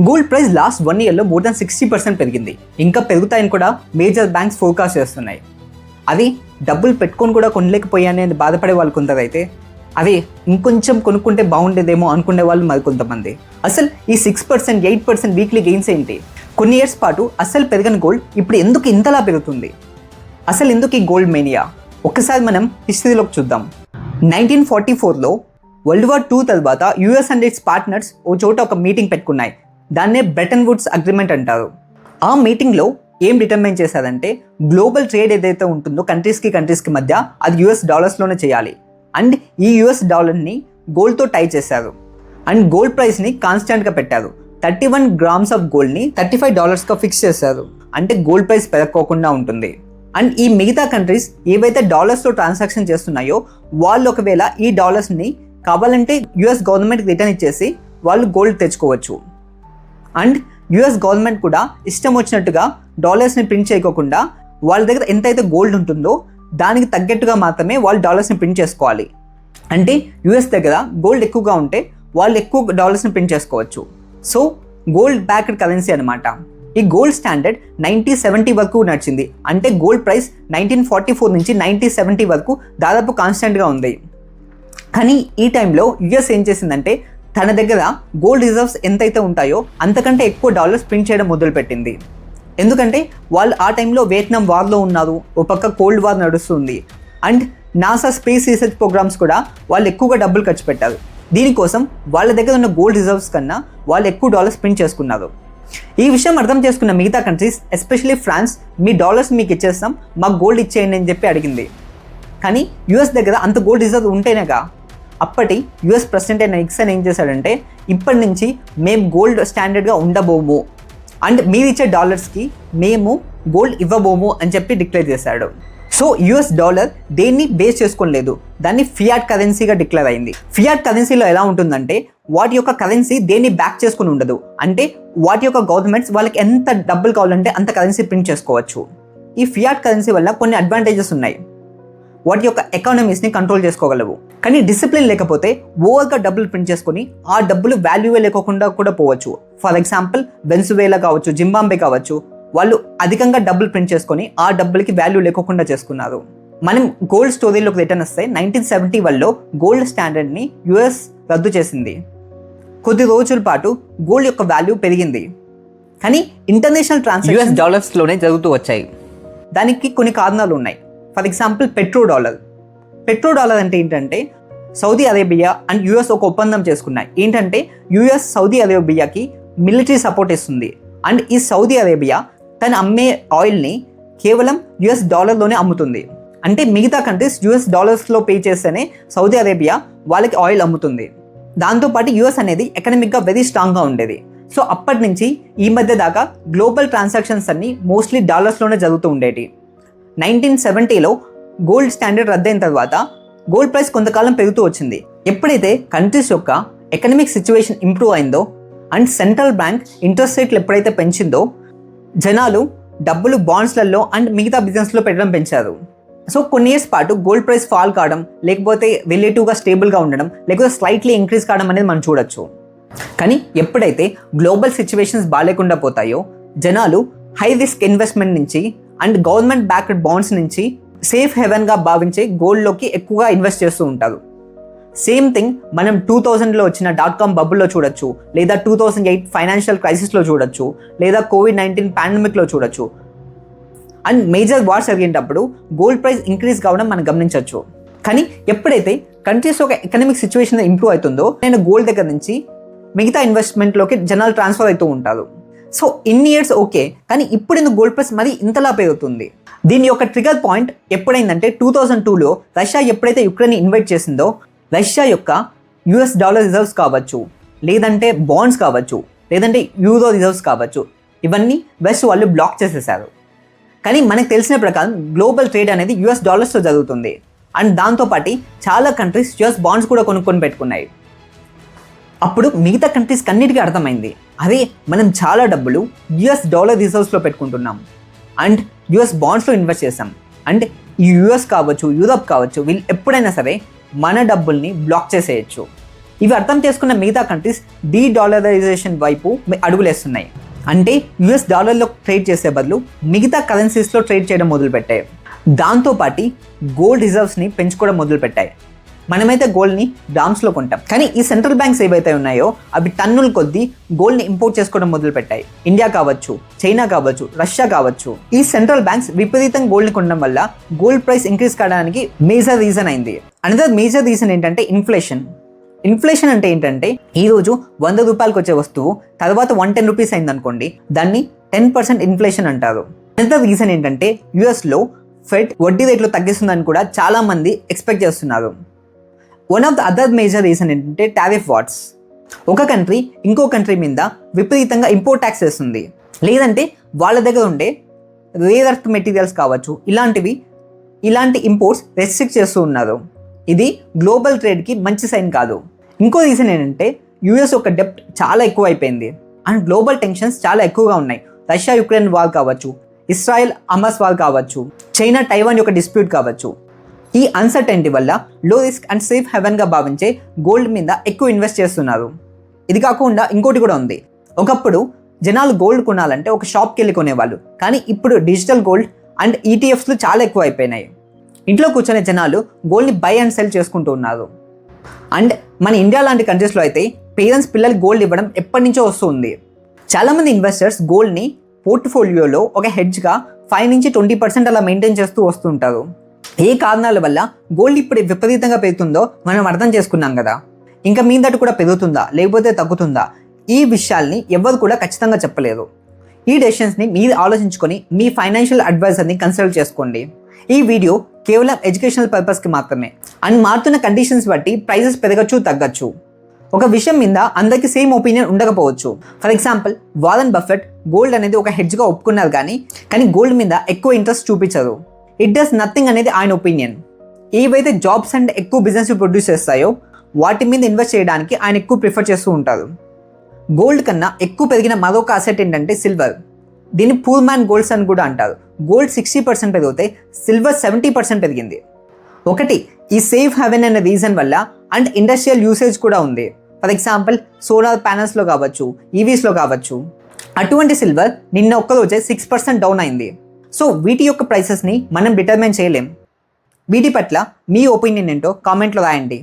Gold price last 1 yearలో more than 60% పెరిగింది. ఇంకా పెరుగుతాయని కూడా మేజర్ బ్యాంక్స్ ఫోర్కాస్ట్ చేస్తున్నాయి. అది డబ్బులు పెట్టుకొని కూడా కొనలేకపోయానే బాధపడే వాళ్ళు కొందరైతే అదే ఇంకొంచెం కొనుక్కుంటే బాగుండేదేమో అనుకునే వాళ్ళు మరికొంతమంది. అసలు ఈ 6%, 8% వీక్లీ గెయిన్స్ ఏంటి? కొన్ని ఇయర్స్ పాటు అసలు పెరగని గోల్డ్ ఇప్పుడు ఎందుకు ఇంతలా పెరుగుతుంది? అసలు ఎందుకు ఈ గోల్డ్ మేనియా? ఒక్కసారి మనం హిస్టరీలోకి చూద్దాం. 1944లో వరల్డ్ వార్ 2 తర్వాత యుఎస్ అండ్ ఇట్స్ పార్ట్నర్స్ ఓ చోట ఒక మీటింగ్ పెట్టుకున్నాయి. దాన్నే బ్రెటన్ వుడ్స్ అగ్రిమెంట్ అంటారు. ఆ మీటింగ్లో ఏం డిటర్మైన్ చేశారంటే గ్లోబల్ ట్రేడ్ ఏదైతే ఉంటుందో కంట్రీస్కి మధ్య అది యుఎస్ డాలర్స్లోనే చేయాలి. అండ్ ఈ యుఎస్ డాలర్ని గోల్డ్తో టై చేశారు. అండ్ గోల్డ్ ప్రైస్ని కాన్స్టెంట్గా పెట్టారు. 31 grams ఆఫ్ గోల్డ్ని $35గా ఫిక్స్ చేశారు. అంటే గోల్డ్ ప్రైస్ పెరగకోకుండా ఉంటుంది. అండ్ ఈ మిగతా కంట్రీస్ ఏవైతే డాలర్స్లో ట్రాన్సాక్షన్ చేస్తున్నాయో వాళ్ళు ఒకవేళ ఈ డాలర్స్ని కావాలంటే యుఎస్ గవర్నమెంట్కి రిటర్న్ ఇచ్చేసి వాళ్ళు గోల్డ్ తెచ్చుకోవచ్చు. అండ్ యుఎస్ గవర్నమెంట్ కూడా ఇష్టం వచ్చినట్టుగా డాలర్స్ని ప్రింట్ చేయకోకుండా వాళ్ళ దగ్గర ఎంతైతే గోల్డ్ ఉంటుందో దానికి తగ్గట్టుగా మాత్రమే వాళ్ళు డాలర్స్ని ప్రింట్ చేసుకోవాలి. అంటే యుఎస్ దగ్గర గోల్డ్ ఎక్కువగా ఉంటే వాళ్ళు ఎక్కువ డాలర్స్ని ప్రింట్ చేసుకోవచ్చు. సో గోల్డ్ బ్యాక్డ్ కరెన్సీ అనమాట. ఈ గోల్డ్ స్టాండర్డ్ 1970 వరకు నడిచింది. అంటే గోల్డ్ ప్రైస్ 1944 నుంచి 1970 వరకు దాదాపు కాన్స్టెంట్గా ఉంది. కానీ ఈ టైంలో యుఎస్ ఏం చేసిందంటే తన దగ్గర గోల్డ్ రిజర్వ్స్ ఎంతైతే ఉంటాయో అంతకంటే ఎక్కువ డాలర్స్ ప్రింట్ చేయడం మొదలుపెట్టింది. ఎందుకంటే వాళ్ళు ఆ టైంలో వియట్నాం వార్లో ఉన్నారు, ఓ పక్క కోల్డ్ వార్ నడుస్తుంది. And NASA space research programmes కూడా వాళ్ళు ఎక్కువగా డబ్బులు ఖర్చు పెట్టారు. దీనికోసం వాళ్ళ దగ్గర ఉన్న గోల్డ్ రిజర్వ్స్ కన్నా వాళ్ళు ఎక్కువ డాలర్స్ ప్రింట్ చేసుకున్నారు. ఈ విషయం అర్థం చేసుకున్న మిగతా కంట్రీస్, ఎస్పెషల్లీ ఫ్రాన్స్, మీ డాలర్స్ మీకు ఇచ్చేస్తాం, మాకు గోల్డ్ ఇచ్చేయండి అని చెప్పి అడిగింది. కానీ యుఎస్ దగ్గర అంత గోల్డ్ రిజర్వ్ ఉంటేనేగా అప్పటి యుఎస్ ప్రెసిడెంట్ అయిన నిక్సన్ ఏం చేశాడంటే ఇప్పటి నుంచి మేము గోల్డ్ స్టాండర్డ్గా ఉండబోము అండ్ మీరు ఇచ్చే డాలర్స్కి మేము గోల్డ్ ఇవ్వబోము అని చెప్పి డిక్లేర్ చేశాడు. సో యుఎస్ డాలర్ దేన్ని బేస్ చేసుకోలేదు, దాన్ని ఫియాట్ కరెన్సీగా డిక్లేర్ అయింది. ఫియాట్ కరెన్సీలో ఎలా ఉంటుందంటే వాటి యొక్క కరెన్సీ దేన్ని బ్యాక్ చేసుకుని ఉండదు. అంటే వాటి యొక్క గవర్నమెంట్స్ వాళ్ళకి ఎంత డబ్బులు కావాలంటే అంత కరెన్సీ ప్రింట్ చేసుకోవచ్చు. ఈ ఫియాట్ కరెన్సీ వల్ల కొన్ని అడ్వాంటేజెస్ ఉన్నాయి. వాటి యొక్క ఎకానమీస్ని కంట్రోల్ చేసుకోగలవు. కానీ డిసిప్లిన్ లేకపోతే ఓవర్గా డబ్బులు ప్రింట్ చేసుకొని ఆ డబ్బులు వాల్యూవే లేకుండా కూడా పోవచ్చు. ఫర్ ఎగ్జాంపుల్ వెన్సువేలా కావచ్చు, జింబాంబే కావచ్చు, వాళ్ళు అధికంగా డబ్బులు ప్రింట్ చేసుకొని ఆ డబ్బులకి వాల్యూ లేకుండా చేసుకున్నారు. మనం గోల్డ్ స్టోరీలోకి రిటర్న్ వస్తే 1971లో గోల్డ్ స్టాండర్డ్ని యుఎస్ రద్దు చేసింది. కొద్ది రోజుల పాటు గోల్డ్ యొక్క వాల్యూ పెరిగింది. కానీ ఇంటర్నేషనల్ ట్రాన్సాక్షన్ యుఎస్ డాలర్స్లోనే జరుగుతూ వచ్చాయి. దానికి కొన్ని కారణాలు ఉన్నాయి. ఫర్ ఎగ్జాంపుల్ పెట్రో డాలర్ అంటే ఏంటంటే సౌదీ అరేబియా అండ్ యుఎస్ ఒక ఒప్పందం చేసుకున్నాయి. ఏంటంటే యుఎస్ సౌదీ అరేబియాకి మిలిటరీ సపోర్ట్ ఇస్తుంది. అండ్ ఈ సౌదీ అరేబియా తను అమ్మే ఆయిల్ని కేవలం యుఎస్ డాలర్లోనే అమ్ముతుంది. అంటే మిగతా కంట్రీస్ యుఎస్ డాలర్స్లో పే చేస్తేనే సౌదీ అరేబియా వాళ్ళకి ఆయిల్ అమ్ముతుంది. దాంతోపాటు యుఎస్ అనేది ఎకనామిక్గా వెరీ స్ట్రాంగ్గా ఉండేది. సో అప్పటి నుంచి ఈ మధ్య దాకా గ్లోబల్ ట్రాన్సాక్షన్స్ అన్నీ మోస్ట్లీ డాలర్స్లోనే జరుగుతూ ఉండేవి. 1970లో గోల్డ్ స్టాండర్డ్ రద్దయిన తర్వాత గోల్డ్ ప్రైస్ కొంతకాలం పెరుగుతూ వచ్చింది. ఎప్పుడైతే కంట్రీస్ యొక్క ఎకనామిక్ సిచ్యువేషన్ ఇంప్రూవ్ అయిందో అండ్ సెంట్రల్ బ్యాంక్ ఇంట్రెస్ట్ రేట్లు ఎప్పుడైతే పెంచిందో జనాలు డబ్బులు బాండ్స్లలో అండ్ మిగతా బిజినెస్లో పెట్టడం పెంచారు. సో కొన్ని ఇయర్స్ పాటు గోల్డ్ ప్రైస్ ఫాల్ కావడం, లేకపోతే రిలేటివ్గా స్టేబుల్గా ఉండడం, లేకపోతే స్లైట్లీ ఇంక్రీజ్ కావడం అనేది మనం చూడొచ్చు. కానీ ఎప్పుడైతే గ్లోబల్ సిచ్యువేషన్స్ బాగాలేకుండా పోతాయో జనాలు హై రిస్క్ ఇన్వెస్ట్మెంట్ నుంచి అండ్ గవర్నమెంట్ బ్యాక్డ్ బాండ్స్ నుంచి సేఫ్ హెవెన్గా భావించే గోల్డ్లోకి ఎక్కువగా ఇన్వెస్ట్ చేస్తూ ఉంటారు. సేమ్ థింగ్ మనం 2000లో వచ్చిన .com బబుల్లో చూడొచ్చు, లేదా 2008 ఫైనాన్షియల్ క్రైసిస్లో చూడొచ్చు, లేదా COVID-19 పాండమిక్లో చూడొచ్చు. అండ్ మేజర్ వార్స్ జరిగేటప్పుడు గోల్డ్ ప్రైస్ ఇంక్రీజ్ కావడం మనం గమనించవచ్చు. కానీ ఎప్పుడైతే కంట్రీస్ ఒక ఎకనామిక్ సిచ్యువేషన్ ఇంప్రూవ్ అవుతుందో నేను గోల్డ్ దగ్గర నుంచి మిగతా ఇన్వెస్ట్మెంట్లోకి జనాలు ట్రాన్స్ఫర్ అవుతూ ఉంటారు. సో ఇన్ని ఇయర్స్ ఓకే, కానీ ఇప్పుడు ఎందుకు గోల్డ్ ప్రైస్ మరి ఇంతలా పెరుగుతుంది? దీని యొక్క ట్రిగర్ పాయింట్ ఎప్పుడైందంటే 2002లో రష్యా ఎప్పుడైతే యుక్రెయిన్ ఇన్వైట్ చేసిందో రష్యా యొక్క యుఎస్ డాలర్ రిజర్వ్స్ కావచ్చు, లేదంటే బాండ్స్ కావచ్చు, లేదంటే యూరో రిజర్వ్స్ కావచ్చు, ఇవన్నీ వెస్ట్ వాళ్ళు బ్లాక్ చేసేసారు. కానీ మనకు తెలిసిన ప్రకారం గ్లోబల్ ట్రేడ్ అనేది యుఎస్ డాలర్స్తో జరుగుతుంది. అండ్ దాంతోపాటు చాలా కంట్రీస్ యుఎస్ బాండ్స్ కూడా కొనుక్కొని పెట్టుకున్నాయి. అప్పుడు మిగతా కంట్రీస్కి అన్నిటికీ అర్థమైంది, అదే మనం చాలా డబ్బులు యుఎస్ డాలర్ రిజర్వ్స్లో పెట్టుకుంటున్నాం అండ్ యుఎస్ బాండ్స్లో ఇన్వెస్ట్ చేసాం. అండ్ ఈ యుఎస్ కావచ్చు, యూరప్ కావచ్చు, వీళ్ళు ఎప్పుడైనా సరే మన డబ్బుల్ని బ్లాక్ చేసేయచ్చు. ఇవి అర్థం చేసుకున్న మిగతా కంట్రీస్ డీడాలరైజేషన్ వైపు అడుగులేస్తున్నాయి. అంటే యుఎస్ డాలర్లో ట్రేడ్ చేసే బదులు మిగతా కరెన్సీస్లో ట్రేడ్ చేయడం మొదలుపెట్టాయి. దాంతోపాటు గోల్డ్ రిజర్వ్స్ని పెంచుకోవడం మొదలుపెట్టాయి. మనమైతే గోల్డ్ని గ్రామ్స్లో కొంటాం, కానీ ఈ సెంట్రల్ బ్యాంక్స్ ఏవైతే ఉన్నాయో అవి టన్నుల కొద్దీ గోల్డ్ని ఇంపోర్ట్ చేసుకోవడం మొదలుపెట్టాయి. ఇండియా కావచ్చు, చైనా కావచ్చు, రష్యా కావచ్చు. ఈ సెంట్రల్ బ్యాంక్స్ విపరీతంగా గోల్డ్ని కొనడం వల్ల గోల్డ్ ప్రైస్ ఇంక్రీజ్ కావడానికి మేజర్ రీజన్ అయింది. అనదర్ మేజర్ రీజన్ ఏంటంటే ఇన్ఫ్లేషన్. ఇన్ఫ్లేషన్ అంటే ఏంటంటే ఈరోజు 100 రూపాయలకు వచ్చే వస్తువు తర్వాత 110 రూపీస్ అయింది అనుకోండి, దాన్ని 10% ఇన్ఫ్లేషన్ అంటారు. అనదర్ రీజన్ ఏంటంటే యుఎస్లో ఫెడ్ వడ్డీ రేట్లు తగ్గిస్తుందని కూడా చాలా మంది ఎక్స్పెక్ట్ చేస్తున్నారు. One of the other major reason ఏంటంటే టారిఫ్ వార్స్. ఒక కంట్రీ ఇంకో కంట్రీ మీద విపరీతంగా ఇంపోర్ట్ ట్యాక్స్ వేస్తుంది, లేదంటే వాళ్ళ దగ్గర ఉండే రేర్ ఎర్త్ మెటీరియల్స్ కావచ్చు, ఇలాంటి ఇంపోర్ట్స్ రెస్ట్రిక్ట్ చేస్తూ ఉన్నారు. ఇది గ్లోబల్ ట్రేడ్కి మంచి సైన్ కాదు. ఇంకో రీజన్ ఏంటంటే యూఎస్ యొక్క డెప్ట్ చాలా ఎక్కువ అయిపోయింది అండ్ గ్లోబల్ టెన్షన్స్ చాలా ఎక్కువగా ఉన్నాయి. రష్యా యుక్రెయిన్ వార్ కావచ్చు, ఇస్రాయెల్ హమాస్ వార్ కావచ్చు, చైనా టైవాన్ యొక్క డిస్ప్యూట్ కావచ్చు. ఈ అన్సర్టెనిటీ వల్ల లో రిస్క్ అండ్ సేఫ్ హెవెన్గా భావించే గోల్డ్ మీద ఎక్కువ ఇన్వెస్ట్ చేస్తున్నారు. ఇది కాకుండా ఇంకోటి కూడా ఉంది. ఒకప్పుడు జనాలు గోల్డ్ కొనాలంటే ఒక షాప్కి వెళ్ళి కొనేవాళ్ళు, కానీ ఇప్పుడు డిజిటల్ గోల్డ్ అండ్ ఈటీఎఫ్స్లు చాలా ఎక్కువ అయిపోయినాయి. ఇంట్లో కూర్చొని జనాలు గోల్డ్ని బై అండ్ సెల్ చేసుకుంటూ ఉన్నారు. అండ్ మన ఇండియా లాంటి కంట్రీస్లో అయితే పేరెంట్స్ పిల్లలకి గోల్డ్ ఇవ్వడం ఎప్పటి నుంచో వస్తుంది. చాలామంది ఇన్వెస్టర్స్ గోల్డ్ని పోర్ట్ఫోలియోలో ఒక హెడ్జ్గా 5 నుంచి 20% అలా మెయింటైన్ చేస్తూ వస్తుంటారు. ఏ కారణాల వల్ల గోల్డ్ ఇప్పుడు విపరీతంగా పెరుగుతుందో మనం అర్థం చేసుకున్నాం కదా. ఇంకా మీదట కూడా పెరుగుతుందా లేకపోతే తగ్గుతుందా, ఈ విషయాల్ని ఎవరు కూడా ఖచ్చితంగా చెప్పలేరు. ఈ డెసిషన్స్ని మీరు ఆలోచించుకొని మీ ఫైనాన్షియల్ అడ్వైజర్ని కన్సల్ట్ చేసుకోండి. ఈ వీడియో కేవలం ఎడ్యుకేషనల్ పర్పస్కి మాత్రమే అండ్ మారుతున్న కండిషన్స్ బట్టి ప్రైజెస్ పెరగచ్చు తగ్గచ్చు. ఒక విషయం మీద అందరికీ సేమ్ ఒపీనియన్ ఉండకపోవచ్చు. For example Warren Buffett gold అనేది ఒక హెడ్జ్గా ఒప్పుకున్నారు, కానీ గోల్డ్ మీద ఎక్కువ ఇంట్రెస్ట్ చూపించరు. ఇట్ డస్ నథింగ్ అనేది ఆయన ఒపీనియన్. ఏవైతే జాబ్స్ అండ్ ఎక్కువ బిజినెస్ ప్రొడ్యూస్ చేస్తాయో వాటి మీద ఇన్వెస్ట్ చేయడానికి ఆయన ఎక్కువ ప్రిఫర్ చేస్తూ ఉంటారు. గోల్డ్ కన్నా ఎక్కువ పెరిగిన మరొక అసెట్ ఏంటంటే సిల్వర్. దీన్ని పూర్ మ్యాన్ గోల్డ్స్ అని కూడా అంటారు. గోల్డ్ 60% పెరిగితే సిల్వర్ 70% పెరిగింది. ఒకటి ఈ సేఫ్ హెవెన్ అనే రీజన్ వల్ల అండ్ ఇండస్ట్రియల్ యూసేజ్ కూడా ఉంది. ఫర్ ఎగ్జాంపుల్ సోలార్ ప్యానల్స్లో కావచ్చు, ఈవీస్లో కావచ్చు. అటువంటి సిల్వర్ నిన్న ఒక్కరోజే 6% డౌన్ అయింది. సో వీటి యొక్క ప్రైసెస్ని మనం డిటర్మైన్ చేయలేం. వీటి పట్ల మీ ఒపీనియన్ ఏంటో కామెంట్లో రాయండి.